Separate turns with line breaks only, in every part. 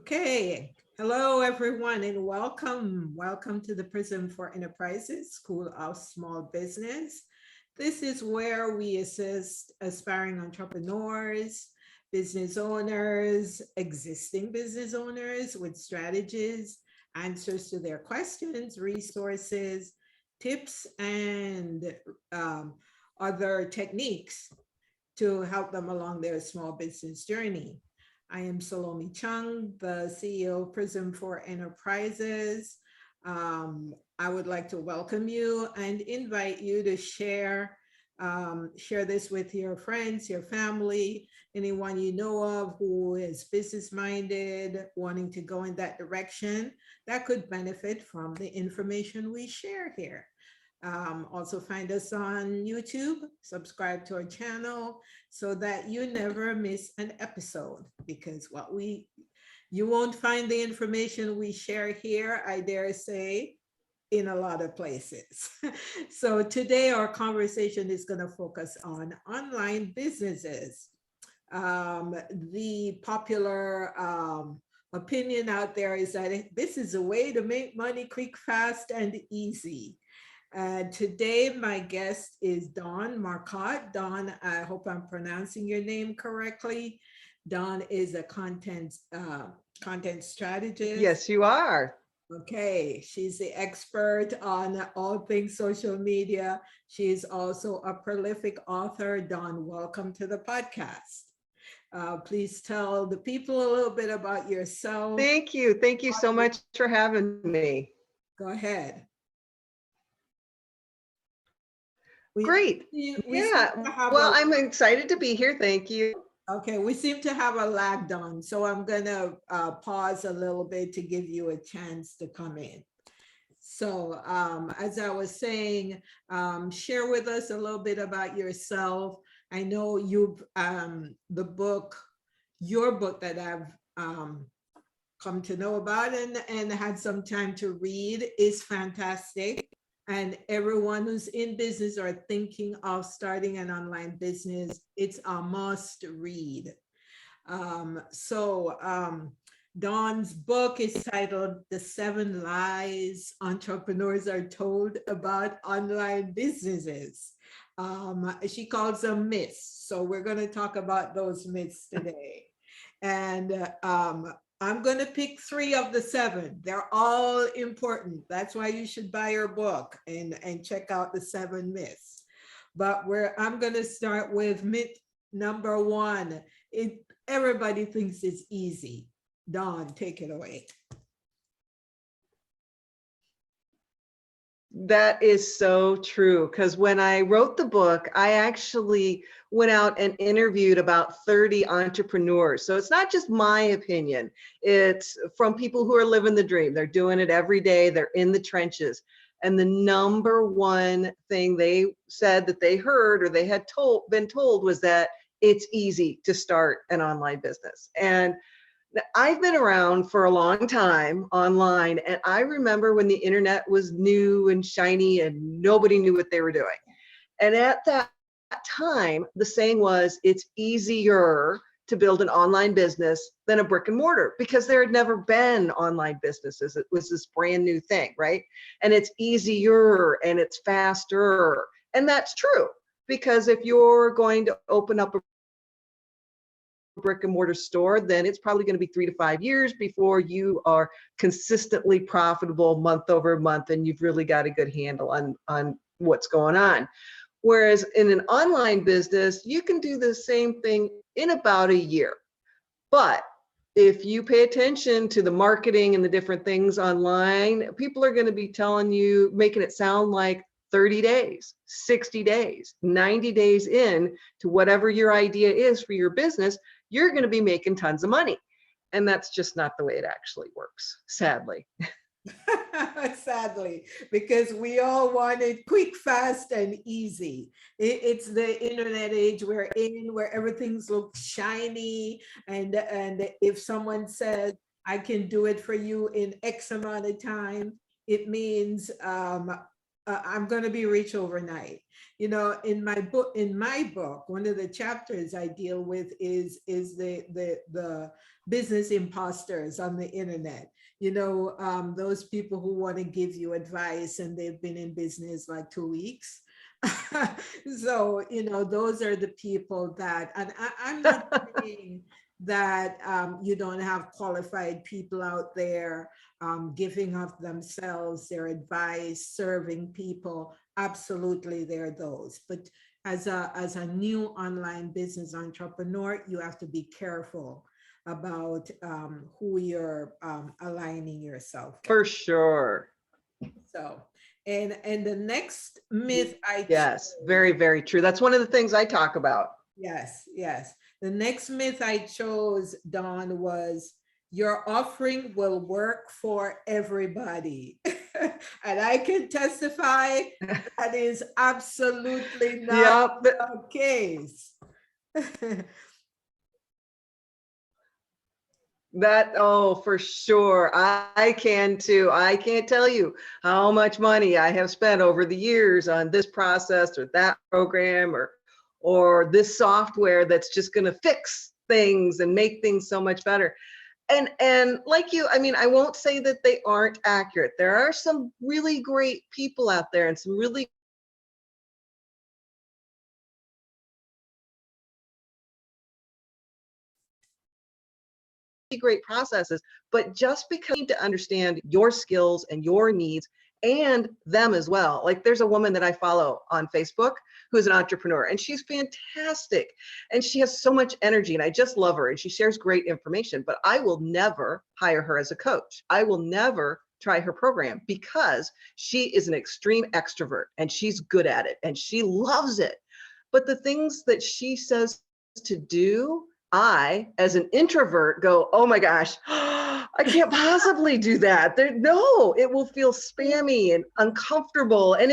Okay, hello everyone and welcome. Welcome to the Prism for Enterprises School of Small Business. This is where we assist aspiring entrepreneurs, business owners, existing business owners with strategies, answers to their questions, resources, tips, and um, other techniques to help them along their small business journey. I am Salome Chung, the CEO of Prism for Enterprises. I would like to welcome you and invite you to share this with your friends, your family, anyone you know of who is business minded, wanting to go in that direction that could benefit from the information we share here. Also find us on YouTube, subscribe to our channel so that you never miss an episode because you won't find the information we share here, I dare say, in a lot of places. So today our conversation is going to focus on online businesses. The popular opinion out there is that this is a way to make money quick, fast, and easy. Today, my guest is Dawn Marcotte. Dawn, I hope I'm pronouncing your name correctly. Dawn is a content strategist.
Yes, you are.
Okay, she's the expert on all things social media. She's also a prolific author. Dawn, welcome to the podcast. Please tell the people a little bit about yourself.
Thank you. Thank you so much for having me.
Go ahead.
Great. Yeah. Well, I'm excited to be here. Thank you.
Okay, we seem to have a lag done, so I'm gonna pause a little bit to give you a chance to come in. So as I was saying, share with us a little bit about yourself. I know you've your book that I've come to know about and had some time to read is fantastic. And everyone who's in business or thinking of starting an online business, it's a must read. Dawn's book is titled The 7 Lies Entrepreneurs Are Told About Online Businesses. She calls them myths. So we're going to talk about those myths today. And I'm going to pick 3 of the 7. They're all important. That's why you should buy her book and check out the 7 myths. But I'm going to start with myth number 1. Everybody thinks it's easy. Dawn, take it away.
That is so true. Because when I wrote the book, I actually went out and interviewed about 30 entrepreneurs. So it's not just my opinion. It's from people who are living the dream. They're doing it every day. They're in the trenches. And the number one thing they said that they heard or they had been told was that it's easy to start an online business. And I've been around for a long time online, and I remember when the internet was new and shiny and nobody knew what they were doing. And at that time, the saying was, it's easier to build an online business than a brick and mortar because there had never been online businesses. It was this brand new thing, right? And it's easier and it's faster. And that's true, because if you're going to open up a brick and mortar store, then it's probably going to be 3 to 5 years before you are consistently profitable month over month and you've really got a good handle on what's going on. Whereas in an online business, you can do the same thing in about a year. But if you pay attention to the marketing and the different things online, people are going to be telling you, making it sound like 30 days, 60 days, 90 days in to whatever your idea is for your business, you're going to be making tons of money. And that's just not the way it actually works, sadly.
Sadly, because we all want it quick, fast, and easy. It's the internet age we're in, where everything's looks shiny, and if someone says, I can do it for you in X amount of time, it means I'm going to be rich overnight. You know, in my book, one of the chapters I deal with is the business imposters on the internet. You know, those people who want to give you advice and they've been in business like 2 weeks. So, you know, those are the people that, and I'm not saying that you don't have qualified people out there giving of themselves, their advice, serving people. Absolutely, there are those. But as a new online business entrepreneur, you have to be careful about who you're aligning yourself with.
For sure.
So, and the next myth I
Yes,
chose,
very, very true. That's one of the things I talk about.
yes, yes. The next myth I chose, Dawn, was your offering will work for everybody. And I can testify that is absolutely not
Yep.
the case.
That, oh, for sure. I can too. I can't tell you how much money I have spent over the years on this process or that program or this software that's just going to fix things and make things so much better. And like you, I mean, I won't say that they aren't accurate. There are some really great people out there and some really great processes, but just because you need to understand your skills and your needs and them as well. Like there's a woman that I follow on Facebook who's an entrepreneur and she's fantastic and she has so much energy and I just love her and she shares great information, but I will never hire her as a coach. I will never try her program because she is an extreme extrovert and she's good at it and she loves it. But the things that she says to do, I, as an introvert, go, oh my gosh, I can't possibly do that. No, it will feel spammy and uncomfortable. And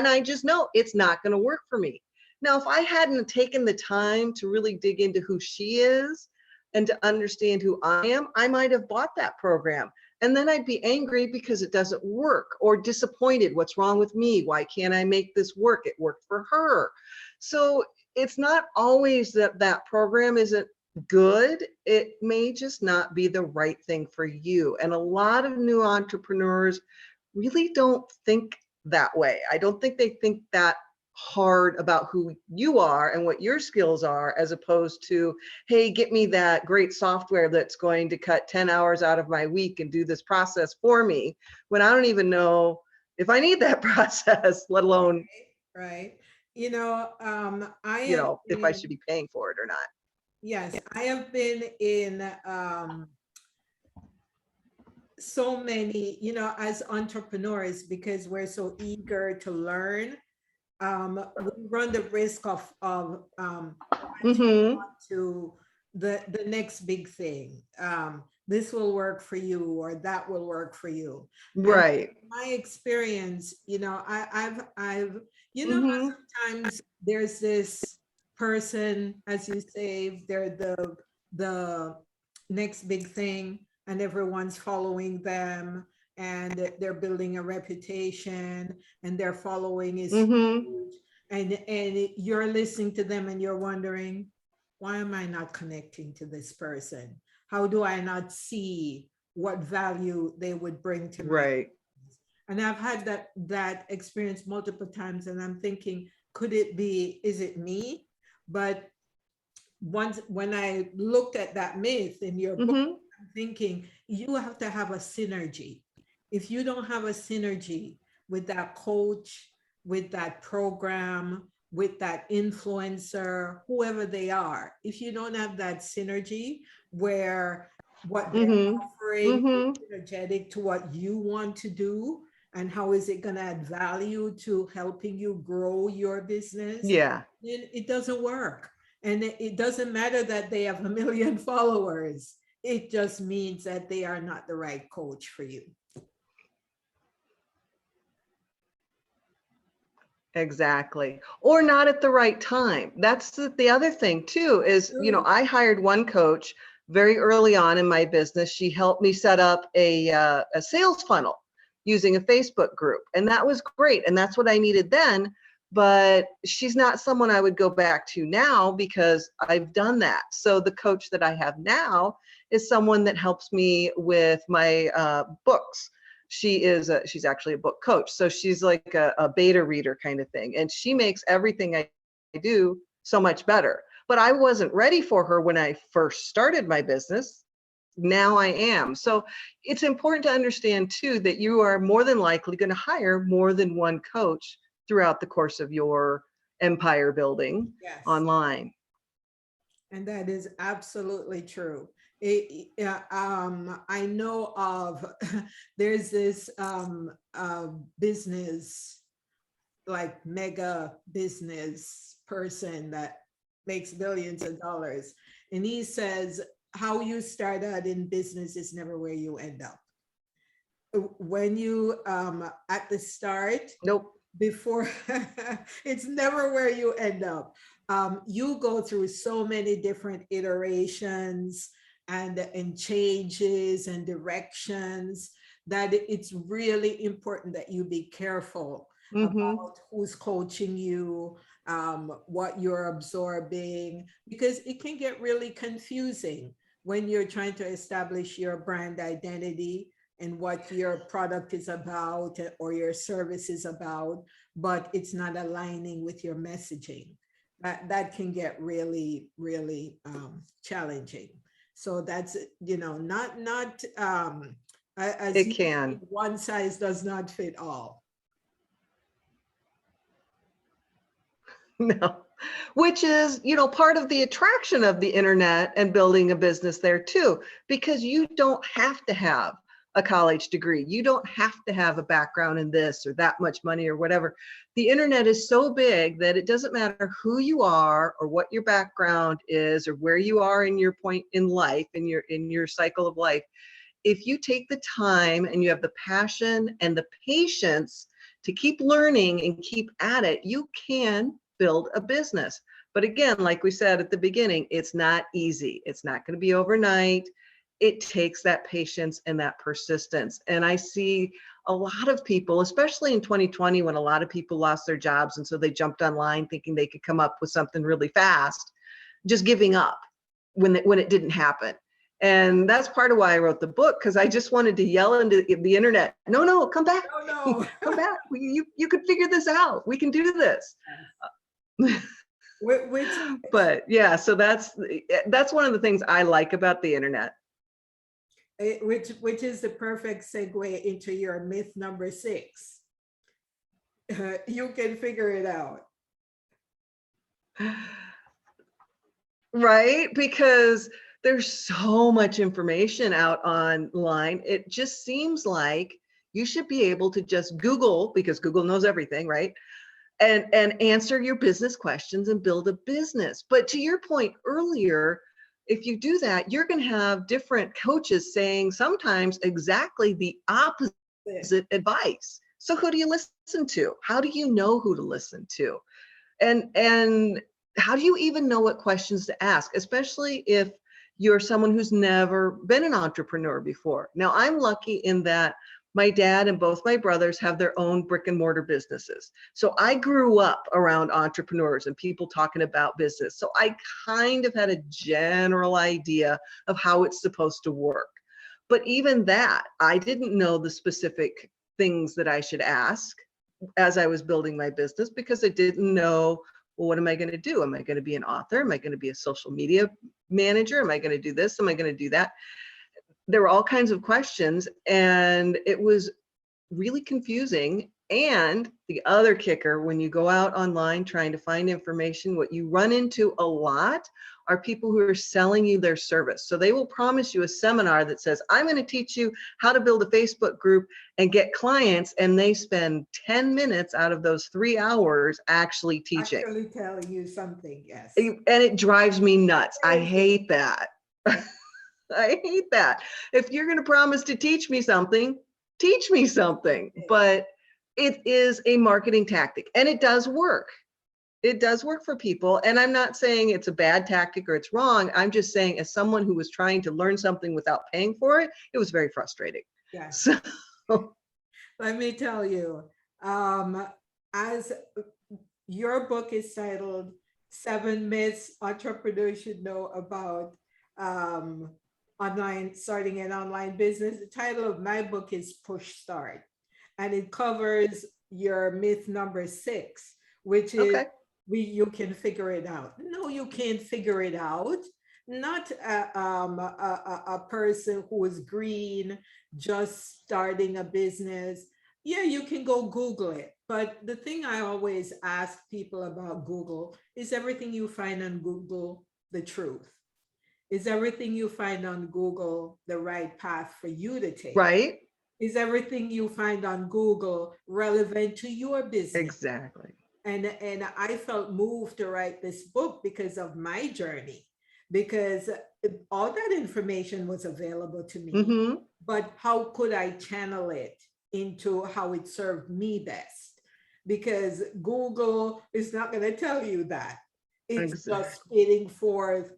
I just know it's not going to work for me. Now, if I hadn't taken the time to really dig into who she is and to understand who I am, I might have bought that program. And then I'd be angry because it doesn't work or disappointed. What's wrong with me? Why can't I make this work? It worked for her. So it's not always that that program isn't good. It may just not be the right thing for you. And a lot of new entrepreneurs really don't think that way. I don't think they think that hard about who you are and what your skills are, as opposed to, hey, get me that great software that's going to cut 10 hours out of my week and do this process for me, when I don't even know if I need that process, let alone,
Right. You know, I have
if I should
been,
be paying for it or not.
yes, I have been in so many, you know, as entrepreneurs, because we're so eager to learn, we run the risk of latching
Mm-hmm.
on to the next big thing. This will work for you, or that will work for you. And
Right.
my experience, you know, I've, you know,
Mm-hmm.
how sometimes there's this person, as you say, they're the next big thing, and everyone's following them, and they're building a reputation, and their following is
Mm-hmm.
huge, and you're listening to them and you're wondering, why am I not connecting to this person? How do I not see what value they would bring to my
Right.
business? And I've had that experience multiple times, and I'm thinking, could it be, is it me? But once, when I looked at that myth in your book,
Mm-hmm.
I'm thinking you have to have a synergy. If you don't have a synergy with that coach, with that program, with that influencer, whoever they are, if you don't have that synergy where what they're
Mm-hmm.
offering is
Mm-hmm.
energetic to what you want to do, and how is it going to add value to helping you grow your business,
Yeah.
then it doesn't work. And it doesn't matter that they have a million followers. It just means that they are not the right coach for you.
Exactly. Or not at the right time. That's the other thing too, is,
True.
I hired one coach very early on in my business. She helped me set up a sales funnel. using a Facebook group. And that was great. And that's what I needed then. But she's not someone I would go back to now because I've done that. So the coach that I have now is someone that helps me with my books. She's actually a book coach. So she's like a beta reader kind of thing. And she makes everything I do so much better. But I wasn't ready for her when I first started my business. Now I am. So it's important to understand too that you are more than likely going to hire more than one coach throughout the course of your empire building
Yes.
online.
And that is absolutely true. I know of, there's this business, like mega business person that makes billions of dollars. And he says, how you start out in business is never where you end up. When you, at the start,
Nope.
before, it's never where you end up. You go through so many different iterations and changes and directions that it's really important that you be careful about who's coaching you, what you're absorbing, because it can get really confusing when you're trying to establish your brand identity and what your product is about or your service is about, but it's not aligning with your messaging. That can get really, really challenging. So that's, not as
It
you
can.
say, one size does not fit all.
No, which is, part of the attraction of the internet and building a business there too, because you don't have to have a college degree. You don't have to have a background in this or that much money or whatever. The internet is so big that it doesn't matter who you are or what your background is or where you are in your point in life, in your cycle of life. If you take the time and you have the passion and the patience to keep learning and keep at it, you can build a business. But again, like we said at the beginning, it's not easy. It's not going to be overnight. It takes that patience and that persistence. And I see a lot of people, especially in 2020, when a lot of people lost their jobs and so they jumped online thinking they could come up with something really fast, just giving up when it didn't happen. And that's part of why I wrote the book, because I just wanted to yell into the internet, no, come back.
Oh, no.
Come back. You could figure this out. We can do this.
Which,
But yeah, so that's one of the things I like about the internet.
which is the perfect segue into your myth number 6. You can figure it out.
Right? Because there's so much information out online. It just seems like you should be able to just Google, because Google knows everything, right? And answer your business questions and build a business. But to your point earlier, if you do that, you're going to have different coaches saying sometimes exactly the opposite advice. So who do you listen to? How do you know who to listen to? And how do you even know what questions to ask, especially if you're someone who's never been an entrepreneur before? Now, I'm lucky in that my dad and both my brothers have their own brick and mortar businesses. So I grew up around entrepreneurs and people talking about business. So I kind of had a general idea of how it's supposed to work. But even that, I didn't know the specific things that I should ask as I was building my business, because I didn't know, well, what am I going to do? Am I going to be an author? Am I going to be a social media manager? Am I going to do this? Am I going to do that? There were all kinds of questions, and it was really confusing. And the other kicker, when you go out online trying to find information, what you run into a lot are people who are selling you their service. So they will promise you a seminar that says, I'm going to teach you how to build a Facebook group and get clients. And they spend 10 minutes out of those 3 hours actually teaching.
Actually telling you something, yes.
And it drives me nuts. I hate that. I hate that. If you're going to promise to teach me something, teach me something. But it is a marketing tactic, and it does work. It does work for people. And I'm not saying it's a bad tactic or it's wrong. I'm just saying, as someone who was trying to learn something without paying for it, it was very frustrating.
Yes.
So
let me tell you, as your book is titled Seven Myths Entrepreneurs Should Know About um, Online, Starting an Online Business. The title of my book is Push Start, and it covers your myth number 6, which is
Okay.
you can figure it out. No, you can't figure it out. Not a person who is green, just starting a business. Yeah, you can go Google it. But the thing I always ask people about Google is everything you find on Google the truth? Is everything you find on Google the right path for you to take?
Right.
Is everything you find on Google relevant to your business?
Exactly.
And I felt moved to write this book because of my journey, because all that information was available to me,
Mm-hmm.
but how could I channel it into how it served me best? Because Google is not going to tell you that. It's
Exactly.
just spitting forth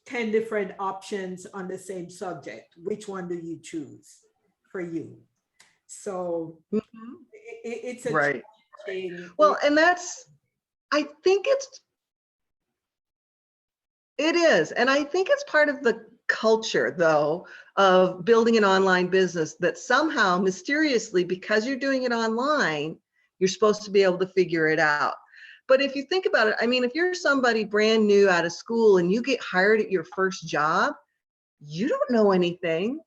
10 different options on the same subject. Which one do you choose for you? So
Mhm.
it's a
Right.
challenging.
Well, and that's, I think it is. And I think it's part of the culture, though, of building an online business that somehow mysteriously, because you're doing it online, you're supposed to be able to figure it out. But if you think about it, I mean, if you're somebody brand new out of school and you get hired at your first job, you don't know anything.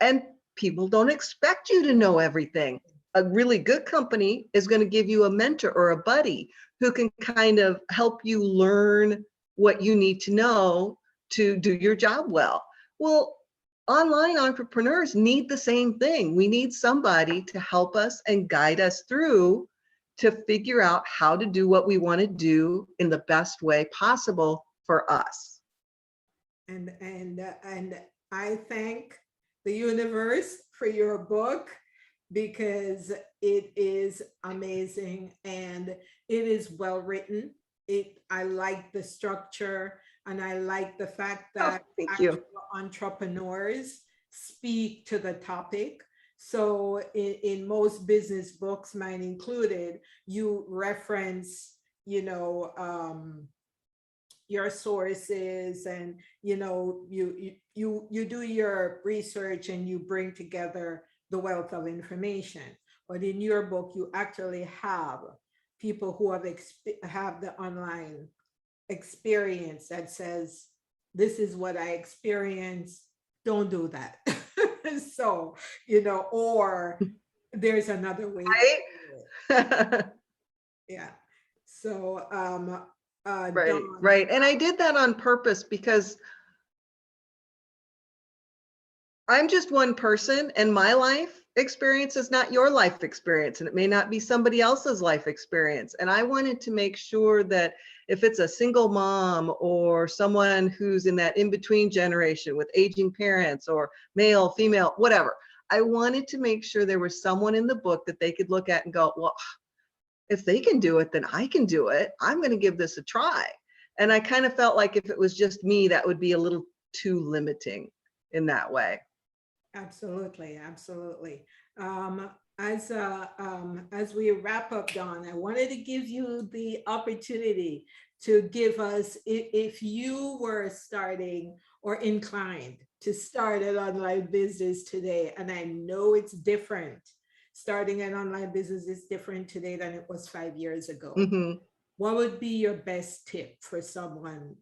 And people don't expect you to know everything. A really good company is going to give you a mentor or a buddy who can kind of help you learn what you need to know to do your job well. Well, online entrepreneurs need the same thing. We need somebody to help us and guide us through to figure out how to do what we want to do in the best way possible for us.
And I thank the universe for your book because it is amazing and it is well written. I like the structure, and I like the fact
Oh,
that
thank you.
actual entrepreneurs speak to the topic. So in most business books, mine included, you reference, you know, your sources, and you do your research and you bring together the wealth of information. But in your book you actually have people who have the online experience that says, this is what I experienced, don't do that. So, or there's another way to do it.
Right?
Yeah. So
Right,
Dawn.
right. And I did that on purpose because I'm just one person and my life experience is not your life experience, and it may not be somebody else's life experience. And I wanted to make sure that if it's a single mom or someone who's in that in-between generation with aging parents or male, female, whatever, I wanted to make sure there was someone in the book that they could look at and go, well, if they can do it, then I can do it. I'm going to give this a try. And I kind of felt like if it was just me, that would be a little too limiting in that way.
Absolutely, absolutely. As we wrap up, Dawn, I wanted to give you the opportunity to give us, if you were starting or inclined to start an online business today, and I know it's different. Starting an online business is different today than it was 5 years ago.
Hmm.
What would be your best tip for someone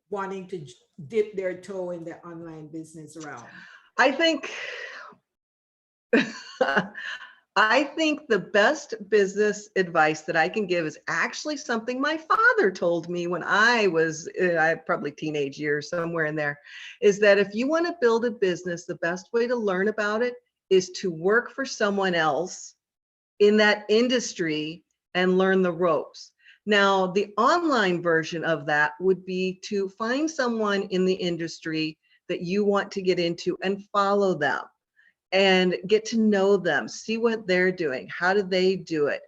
wanting to dip their toe in the online business realm?
I think I think the best business advice that I can give is actually something my father told me when I was I probably teenage years, somewhere in there, is that if you want to build a business, the best way to learn about it is to work for someone else in that industry and learn the ropes. Now, the online version of that would be to find someone in the industry that you want to get into and follow them and get to know them, see what they're doing, how do they do it.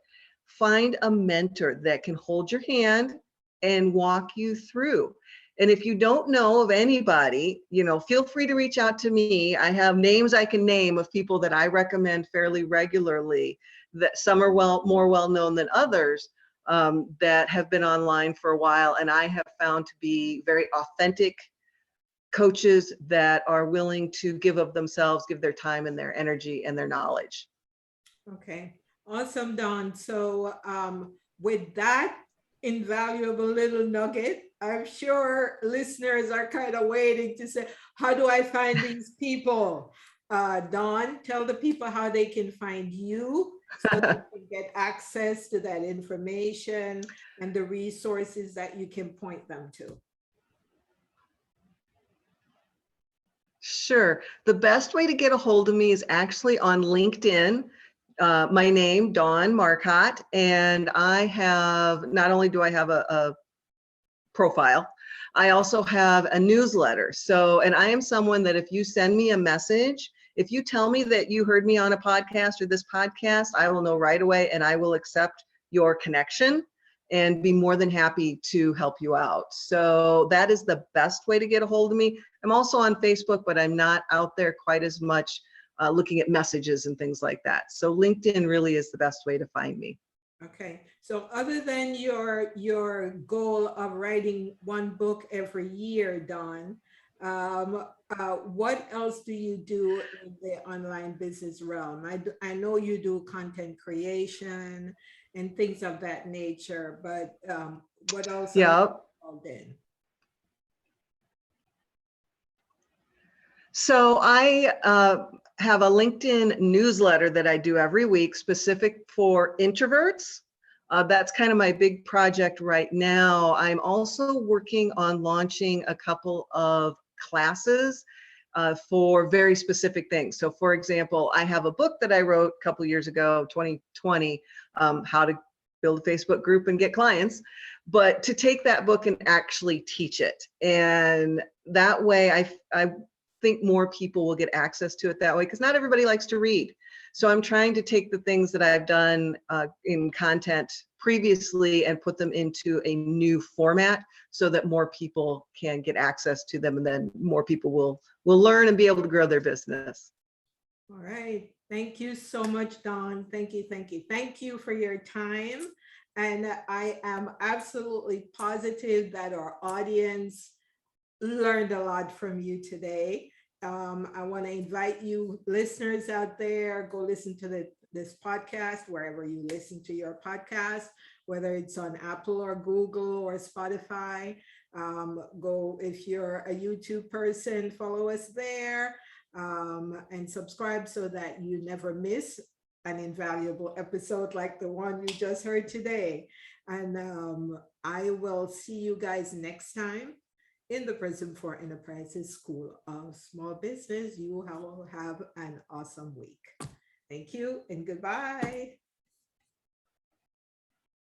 Find a mentor that can hold your hand and walk you through. And if you don't know of anybody, feel free to reach out to me. I have names I can name of people that I recommend fairly regularly, that some are more well known than others, that have been online for a while, and I have found to be very authentic coaches that are willing to give of themselves, give their time and their energy and their knowledge.
Okay, awesome, Dawn. So with that invaluable little nugget, I'm sure listeners are kind of waiting to say, how do I find these people? Dawn, tell the people how they can find you so they can get access to that information and the resources that you can point them to.
Sure. The best way to get a hold of me is actually on LinkedIn. My name, Dawn Marcotte, and I have, not only do I have a profile, I also have a newsletter. So, and I am someone that if you send me a message, if you tell me that you heard me on a podcast or this podcast, I will know right away and I will accept your connection and be more than happy to help you out. So that is the best way to get a hold of me. I'm also on Facebook, but I'm not out there quite as much looking at messages and things like that. So LinkedIn really is the best way to find me.
Okay, so other than your goal of writing one book every year, Dawn, what else do you do in the online business realm? I know you do content creation and things of that nature, but what else are you
Yeah.
involved in?
So I have a LinkedIn newsletter that I do every week specific for introverts. That's kind of my big project right now. I'm also working on launching a couple of classes for very specific things. So for example, I have a book that I wrote a couple years ago, 2020, how to build a Facebook group and get clients, but to take that book and actually teach it. And that way I think more people will get access to it that way, because not everybody likes to read. So I'm trying to take the things that I've done in content previously and put them into a new format so that more people can get access to them, and then more people will learn and be able to grow their business.
All right. Thank you so much, Dawn. Thank you, thank you. Thank you for your time. And I am absolutely positive that our audience learned a lot from you today. I want to invite you listeners out there, go listen to this podcast wherever you listen to your podcast, whether it's on Apple or Google or Spotify. Go, if you're a YouTube person, follow us there, and subscribe so that you never miss an invaluable episode like the one you just heard today. And I will see you guys next time in the Prism for Enterprises School of Small Business. You will have an awesome week. Thank you and goodbye.